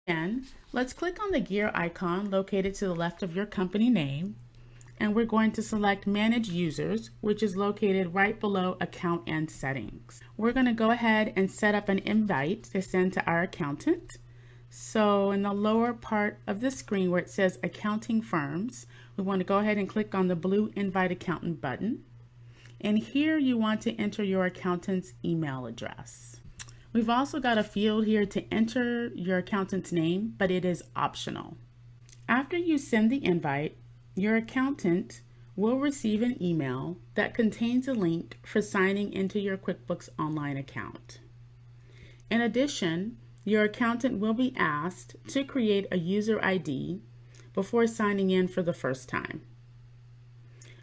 Then let's click on the gear icon located to the left of your company name, and we're going to select Manage Users, which is located right below Account and Settings. We're going to go ahead and set up an invite to send to our accountant. So in the lower part of the screen where it says Accounting Firms, we want to go ahead and click on the blue Invite Accountant button. And here you want to enter your accountant's email address. We've also got a field here to enter your accountant's name, but it is optional. After you send the invite, your accountant will receive an email that contains a link for signing into your QuickBooks Online account. In addition, your accountant will be asked to create a user ID before signing in for the first time.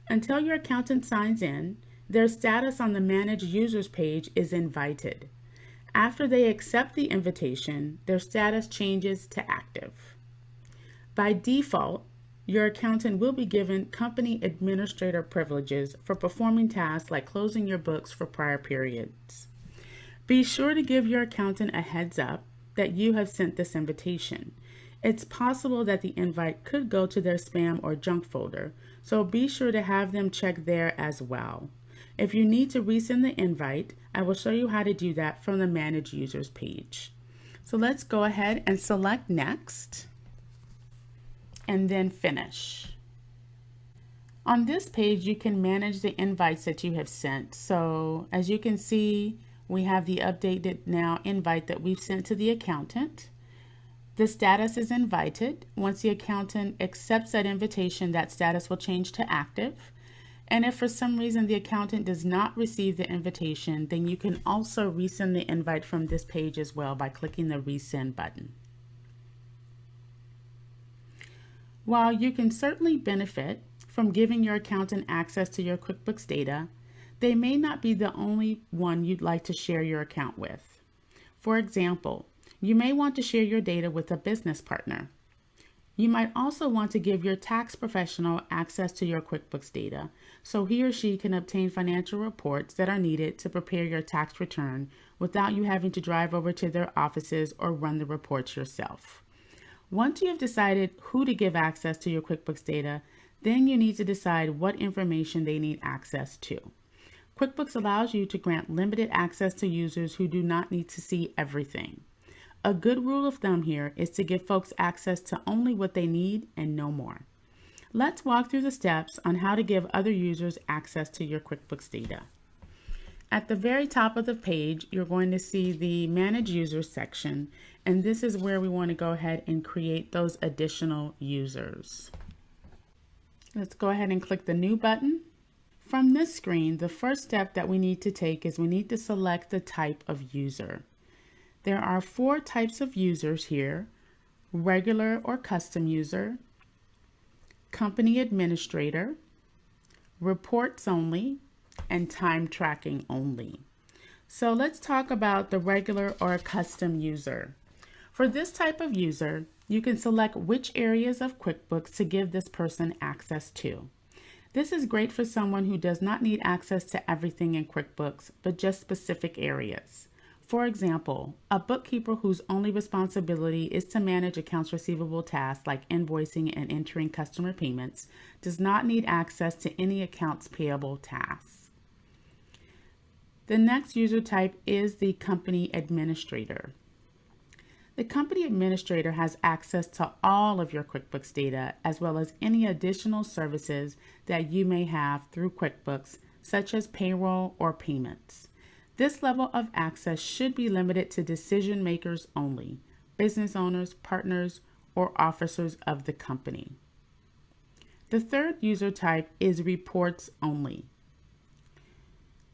Until your accountant signs in, their status on the Manage Users page is invited. After they accept the invitation, their status changes to active. By default, your accountant will be given company administrator privileges for performing tasks like closing your books for prior periods. Be sure to give your accountant a heads up that you have sent this invitation. It's possible that the invite could go to their spam or junk folder, so be sure to have them check there as well. If you need to resend the invite, I will show you how to do that from the Manage Users page. So let's go ahead and select Next, and then Finish. On this page, you can manage the invites that you have sent. So as you can see, we have the updated now invite that we've sent to the accountant. The status is invited. Once the accountant accepts that invitation, that status will change to active. And if for some reason the accountant does not receive the invitation, then you can also resend the invite from this page as well by clicking the Resend button. While you can certainly benefit from giving your accountant access to your QuickBooks data, they may not be the only one you'd like to share your account with. For example, you may want to share your data with a business partner. You might also want to give your tax professional access to your QuickBooks data, so he or she can obtain financial reports that are needed to prepare your tax return without you having to drive over to their offices or run the reports yourself. Once you have decided who to give access to your QuickBooks data, then you need to decide what information they need access to. QuickBooks allows you to grant limited access to users who do not need to see everything. A good rule of thumb here is to give folks access to only what they need and no more. Let's walk through the steps on how to give other users access to your QuickBooks data. At the very top of the page, you're going to see the Manage Users section, and this is where we want to go ahead and create those additional users. Let's go ahead and click the New button. From this screen, the first step that we need to take is we need to select the type of user. There are 4 types of users here: regular or custom user, company administrator, reports only, and time tracking only. So let's talk about the regular or custom user. For this type of user, you can select which areas of QuickBooks to give this person access to. This is great for someone who does not need access to everything in QuickBooks, but just specific areas. For example, a bookkeeper whose only responsibility is to manage accounts receivable tasks like invoicing and entering customer payments does not need access to any accounts payable tasks. The next user type is the company administrator. The company administrator has access to all of your QuickBooks data, as well as any additional services that you may have through QuickBooks, such as payroll or payments. This level of access should be limited to decision makers only, business owners, partners, or officers of the company. The third user type is reports only.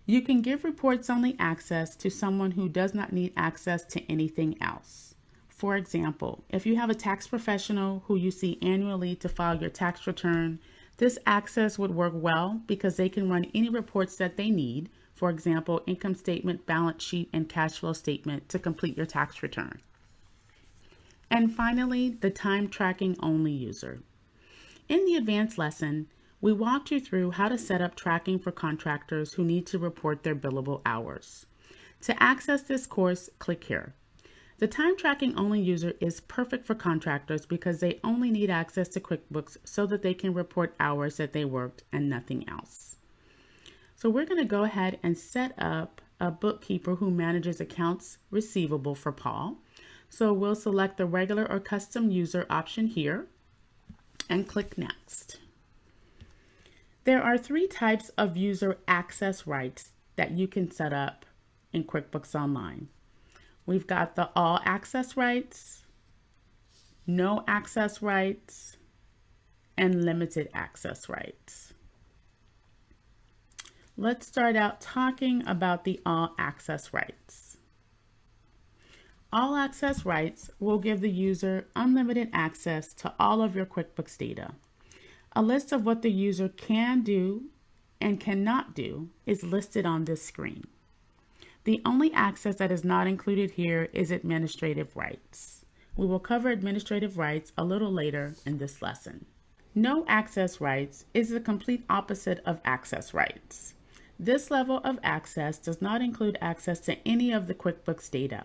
You can give reports only access to someone who does not need access to anything else. For example, if you have a tax professional who you see annually to file your tax return, this access would work well because they can run any reports that they need, for example, income statement, balance sheet, and cash flow statement to complete your tax return. And finally, the time tracking only user. In the advanced lesson, we walked you through how to set up tracking for contractors who need to report their billable hours. To access this course, click here. The time tracking only user is perfect for contractors because they only need access to QuickBooks so that they can report hours that they worked and nothing else. So we're going to go ahead and set up a bookkeeper who manages accounts receivable for Paul. So we'll select the regular or custom user option here and click Next. There are 3 types of user access rights that you can set up in QuickBooks Online. We've got the all access rights, no access rights, and limited access rights. Let's start out talking about the all access rights. All access rights will give the user unlimited access to all of your QuickBooks data. A list of what the user can do and cannot do is listed on this screen. The only access that is not included here is administrative rights. We will cover administrative rights a little later in this lesson. No access rights is the complete opposite of access rights. This level of access does not include access to any of the QuickBooks data.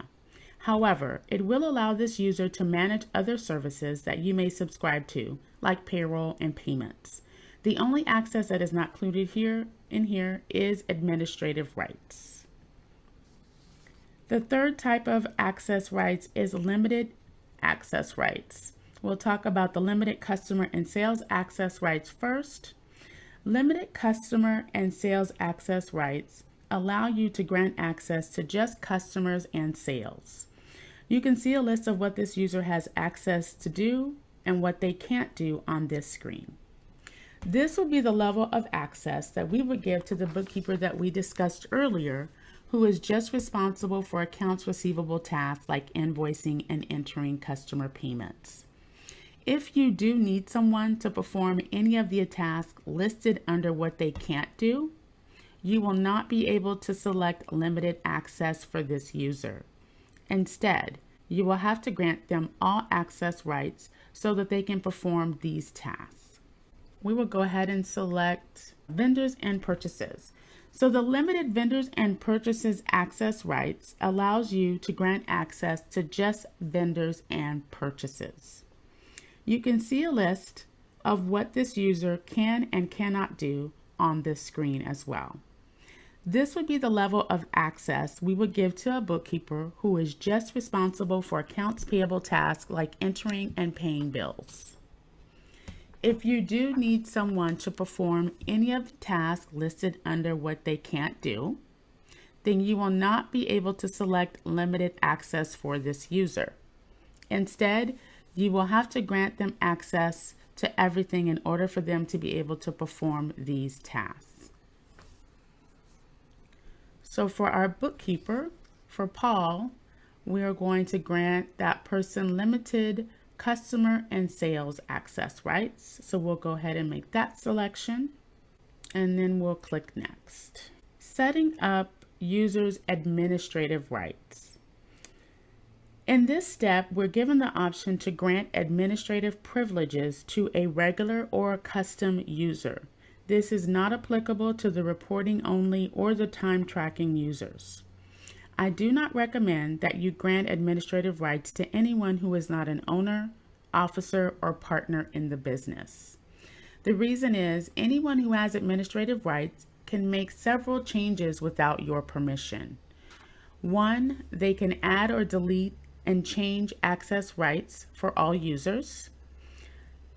However, it will allow this user to manage other services that you may subscribe to, like payroll and payments. The only access that is not included here is administrative rights. The third type of access rights is limited access rights. We'll talk about the limited customer and sales access rights first. Limited customer and sales access rights allow you to grant access to just customers and sales. You can see a list of what this user has access to do and what they can't do on this screen. This will be the level of access that we would give to the bookkeeper that we discussed earlier, who is just responsible for accounts receivable tasks like invoicing and entering customer payments. If you do need someone to perform any of the tasks listed under what they can't do, you will not be able to select limited access for this user. Instead, you will have to grant them all access rights so that they can perform these tasks. We will go ahead and select vendors and purchases. So the limited vendors and purchases access rights allows you to grant access to just vendors and purchases. You can see a list of what this user can and cannot do on this screen as well. This would be the level of access we would give to a bookkeeper who is just responsible for accounts payable tasks like entering and paying bills. If you do need someone to perform any of the tasks listed under what they can't do, then you will not be able to select limited access for this user. Instead, you will have to grant them access to everything in order for them to be able to perform these tasks. So for our bookkeeper, for Paul, we are going to grant that person limited customer and sales access rights. So we'll go ahead and make that selection and then we'll click Next. Setting up users' administrative rights. In this step, we're given the option to grant administrative privileges to a regular or a custom user. This is not applicable to the reporting only or the time tracking users. I do not recommend that you grant administrative rights to anyone who is not an owner, officer, or partner in the business. The reason is anyone who has administrative rights can make several changes without your permission. 1, they can add or delete and change access rights for all users.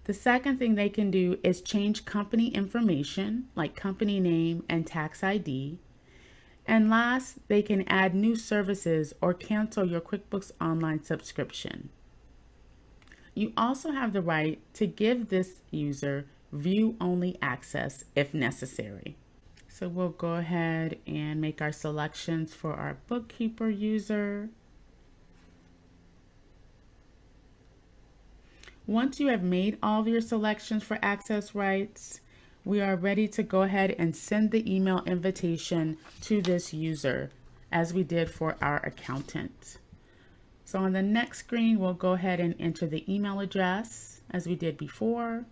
The second thing they can do is change company information like company name and tax ID. And last, they can add new services or cancel your QuickBooks Online subscription. You also have the right to give this user view-only access if necessary. So we'll go ahead and make our selections for our bookkeeper user. Once you have made all of your selections for access rights, we are ready to go ahead and send the email invitation to this user as we did for our accountant. So on the next screen, we'll go ahead and enter the email address as we did before.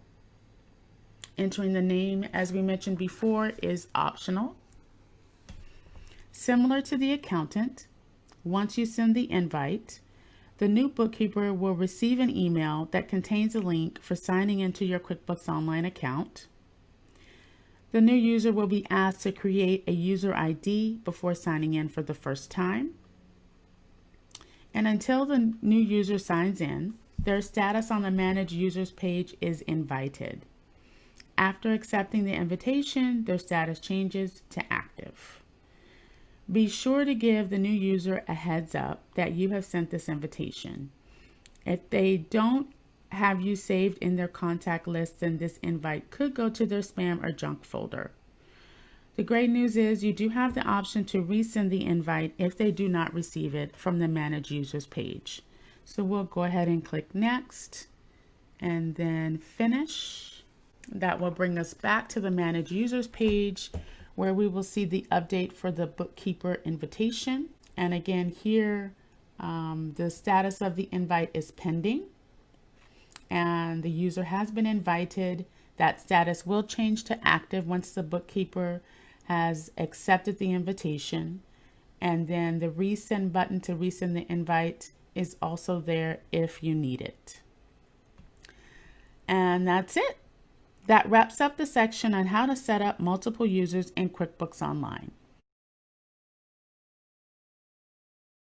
Entering the name, as we mentioned before, is optional. Similar to the accountant, once you send the invite, the new bookkeeper will receive an email that contains a link for signing into your QuickBooks Online account. The new user will be asked to create a user ID before signing in for the first time. And until the new user signs in, their status on the Manage Users page is invited. After accepting the invitation, their status changes to active. Be sure to give the new user a heads up that you have sent this invitation. If they don't have you saved in their contact list, then this invite could go to their spam or junk folder. The great news is you do have the option to resend the invite if they do not receive it from the Manage Users page. So we'll go ahead and click Next and then Finish. That will bring us back to the Manage Users page where we will see the update for the bookkeeper invitation. And again, here the status of the invite is pending and the user has been invited. That status will change to active once the bookkeeper has accepted the invitation. And then the resend button to resend the invite is also there if you need it. And that's it. That wraps up the section on how to set up multiple users in QuickBooks Online.